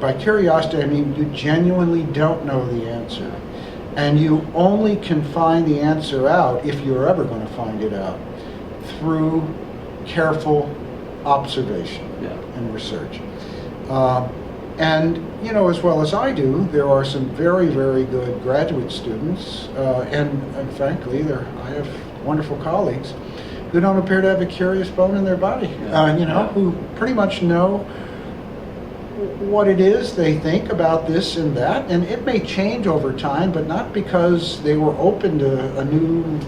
By curiosity, I mean you genuinely don't know the answer. And you only can find the answer out, if you're ever going to find it out, through careful observation and research. And, as well as I do, there are some very, very good graduate students, and frankly, I have wonderful colleagues who don't appear to have a curious bone in their body, who pretty much know what it is they think about this and that, and it may change over time, but not because they were open to a new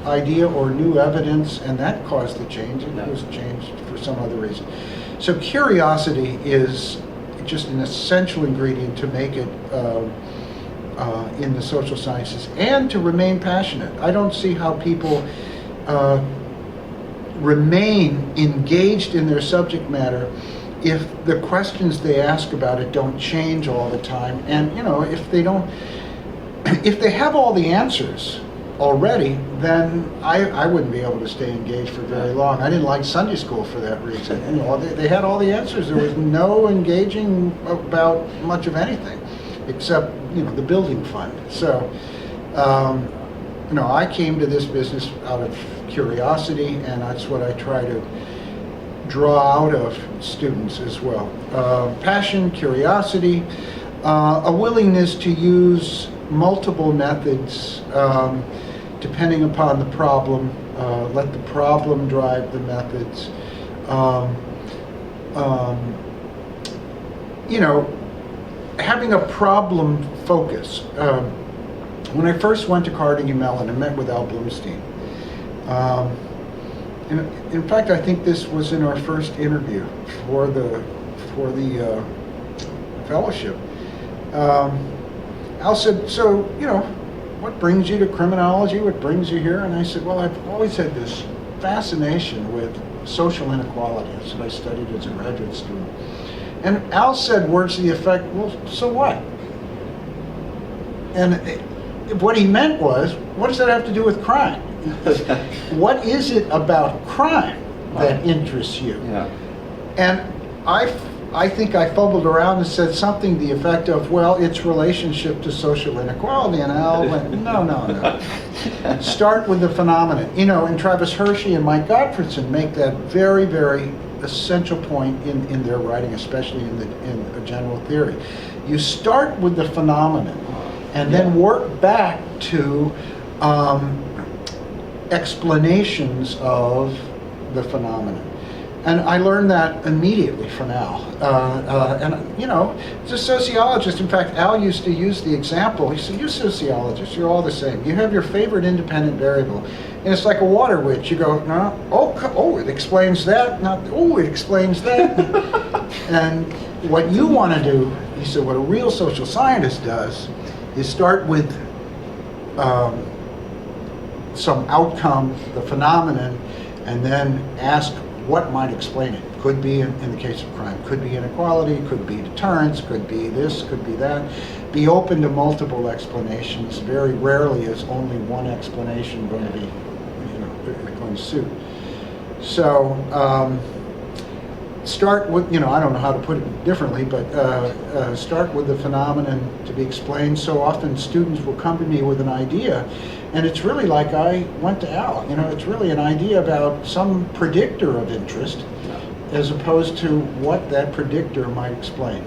idea or new evidence and that caused the change. It was changed for some other reason. So curiosity is just an essential ingredient to make it in the social sciences and to remain passionate. I don't see how people remain engaged in their subject matter if the questions they ask about it don't change all the time, and if they don't, if they have all the answers already, then I wouldn't be able to stay engaged for very long. I didn't like Sunday school for that reason. They had all the answers. There was no engaging about much of anything, except the building fund. So I came to this business out of curiosity, and that's what I try to draw out of students as well. Passion, curiosity, a willingness to use multiple methods depending upon the problem. Let the problem drive the methods. Having a problem focus. When I first went to Carnegie Mellon, I met with Al Bloomstein. In fact, I think this was in our first interview for the fellowship. Al said, "So, what brings you to criminology? What brings you here?" And I said, "Well, I've always had this fascination with social inequality." That's what I studied as a graduate student. And Al said words to the effect, "Well, so what?" And what he meant was, what does that have to do with crime? What is it about crime that interests you? Yeah. And I think I fumbled around and said something to the effect of, well, its relationship to social inequality. And Al went, no. Start with the phenomenon. And Travis Hershey and Mike Gottfredson make that very, very essential point in their writing, especially in a general theory. You start with the phenomenon and then work back to explanations of the phenomenon. And I learned that immediately from Al. As a sociologist, in fact, Al used to use the example. He said, "You sociologists, you're all the same. You have your favorite independent variable. And it's like a water witch. You go, no, it explains that. Not, it explains that." And what you want to do, he said, what a real social scientist does is start with some outcome, the phenomenon, and then ask what might explain it. Could be, in the case of crime, could be inequality, could be deterrence, could be this, could be that. Be open to multiple explanations. Very rarely is only one explanation going to be, going to suit. So start with, I don't know how to put it differently, but start with the phenomenon to be explained. So often students will come to me with an idea, and it's really like I went to Al. It's really an idea about some predictor of interest, as opposed to what that predictor might explain.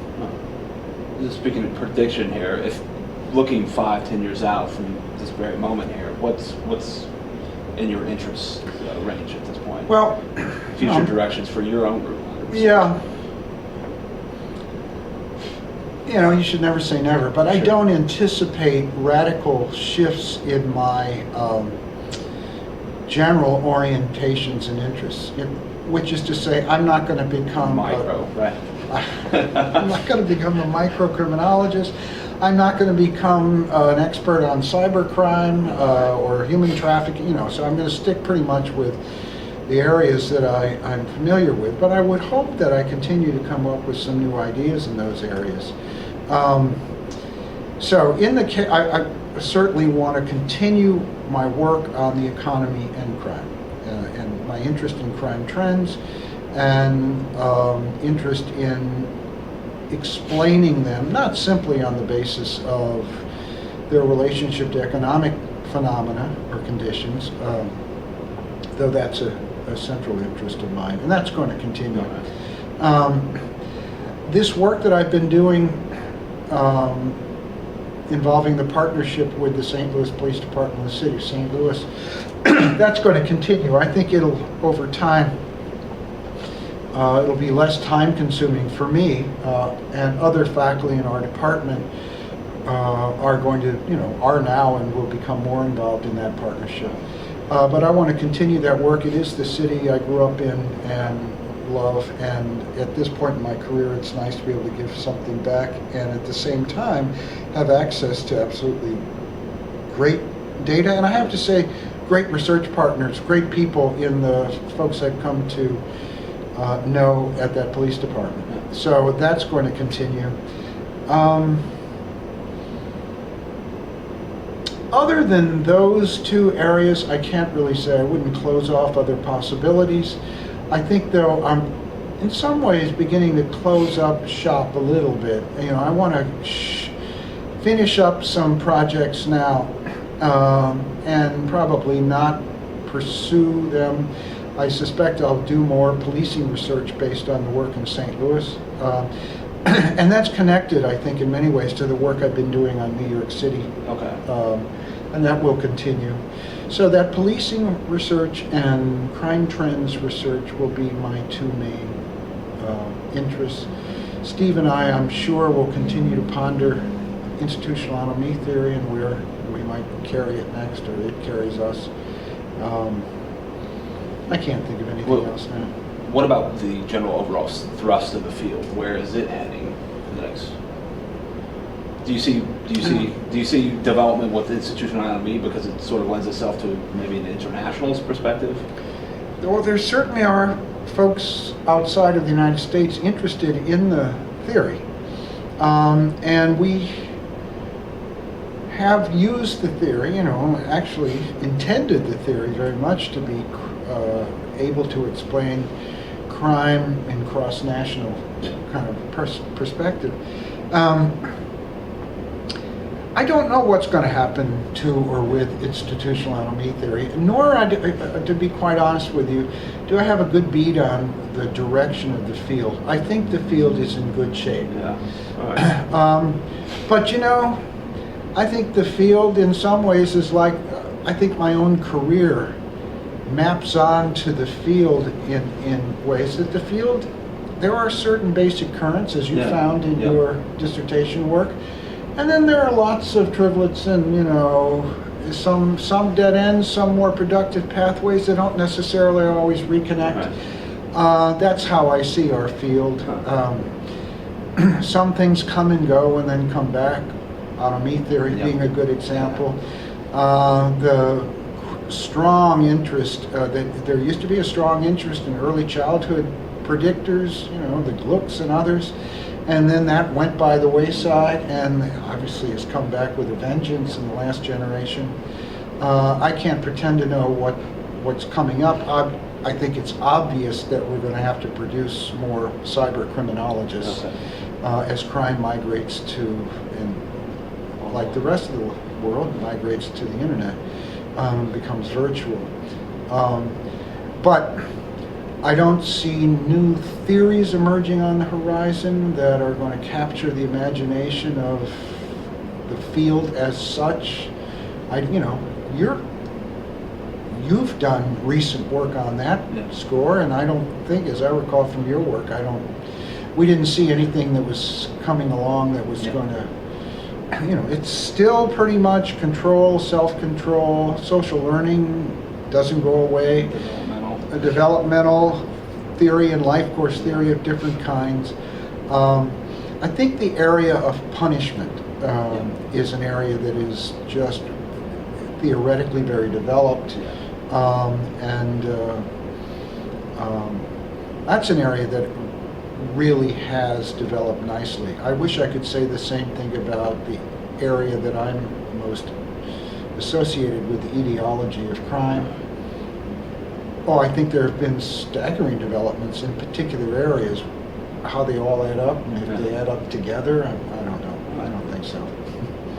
Speaking of prediction here, if looking 5-10 years out from this very moment here, what's in your interest range at this point? Well, future directions for your own group. Yeah. You should never say never, but sure. I don't anticipate radical shifts in my general orientations and interests, which is to say, I'm not going to become right? I'm not going to become a microcriminologist. I'm not going to become an expert on cybercrime or human trafficking. So I'm going to stick pretty much with the areas that I'm familiar with, but I would hope that I continue to come up with some new ideas in those areas. So in the case, I certainly want to continue my work on the economy and crime, and my interest in crime trends, and interest in explaining them, not simply on the basis of their relationship to economic phenomena or conditions, though that's a central interest of mine, and that's going to continue. This work that I've been doing involving the partnership with the St. Louis Police Department and the City of St. Louis, that's going to continue. I think over time, it'll be less time consuming for me, and other faculty in our department are going to, are now and will become more involved in that partnership. But I want to continue that work. It is the city I grew up in and love, and at this point in my career, it's nice to be able to give something back, and at the same time, have access to absolutely great data. And I have to say, great research partners, great people in the folks I've come to no at that police department. So that's going to continue. Other than those two areas, I can't really say. I wouldn't close off other possibilities. I think, though, I'm in some ways beginning to close up shop a little bit. You know, I want to finish up some projects now and probably not pursue them. I suspect I'll do more policing research based on the work in St. Louis. And that's connected, I think, in many ways to the work I've been doing on New York City. Okay. And that will continue. So that policing research and crime trends research will be my two main interests. Steve and I'm sure, will continue to ponder institutional anomy theory and where we might carry it next, or it carries us. I can't think of anything else now. What about the general overall thrust of the field? Where is it heading next? Do you see development with institutional anomy because it sort of lends itself to maybe an internationalist perspective? Well, there certainly are folks outside of the United States interested in the theory, and we have used the theory, actually intended the theory very much to be able to explain crime in cross-national kind of perspective. I don't know what's going to happen to or with institutional anomy theory, nor, to be quite honest with you, do I have a good beat on the direction of the field. I think the field is in good shape. Yeah. All right. But I think the field in some ways is like, I think my own career maps on to the field in ways that the field, there are certain basic currents, as you found in your dissertation work, and then there are lots of trivlets and some dead ends, some more productive pathways that don't necessarily always reconnect. Right. That's how I see our field. Some things come and go and then come back. Anomy theory being a good example. The strong interest, there used to be a strong interest in early childhood predictors, the Glucks and others, and then that went by the wayside and obviously has come back with a vengeance in the last generation. I can't pretend to know what's coming up. I think it's obvious that we're going to have to produce more cyber criminologists as crime migrates to, and like the rest of the world, migrates to the internet, becomes virtual. But I don't see new theories emerging on the horizon that are going to capture the imagination of the field as such. You've done recent work on that score, and I don't think, as I recall from your work, we didn't see anything that was coming along that was going to, it's still pretty much control, self-control, social learning doesn't go away. A developmental theory and life course theory of different kinds. I think the area of punishment is an area that is just theoretically very developed, and that's an area that really has developed nicely. I wish I could say the same thing about the area that I'm most associated with, the etiology of crime. Oh, I think there have been staggering developments in particular areas. How they all add up, and if they add up together, I don't know. I don't think so.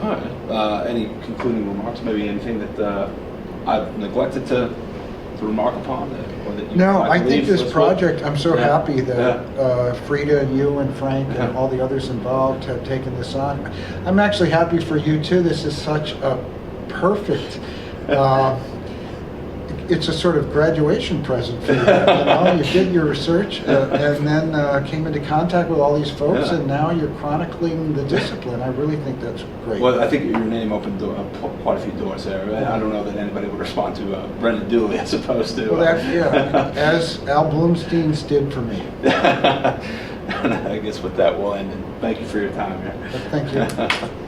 All right. Any concluding remarks? Maybe anything that I've neglected to remark upon? Or that you No, I think this project, I'm so Yeah. happy that Frida and you and Frank and all the others involved have taken this on. I'm actually happy for you too. This is such a perfect, it's a sort of graduation present for you. You did your research and then came into contact with all these folks, and now you're chronicling the discipline. I really think that's great. Well, I think your name opened quite a few doors there. I don't know that anybody would respond to Brenden Dooley as opposed to... Well, as Al Bloomstein's did for me. I guess with that we'll end, and thank you for your time here. Thank you.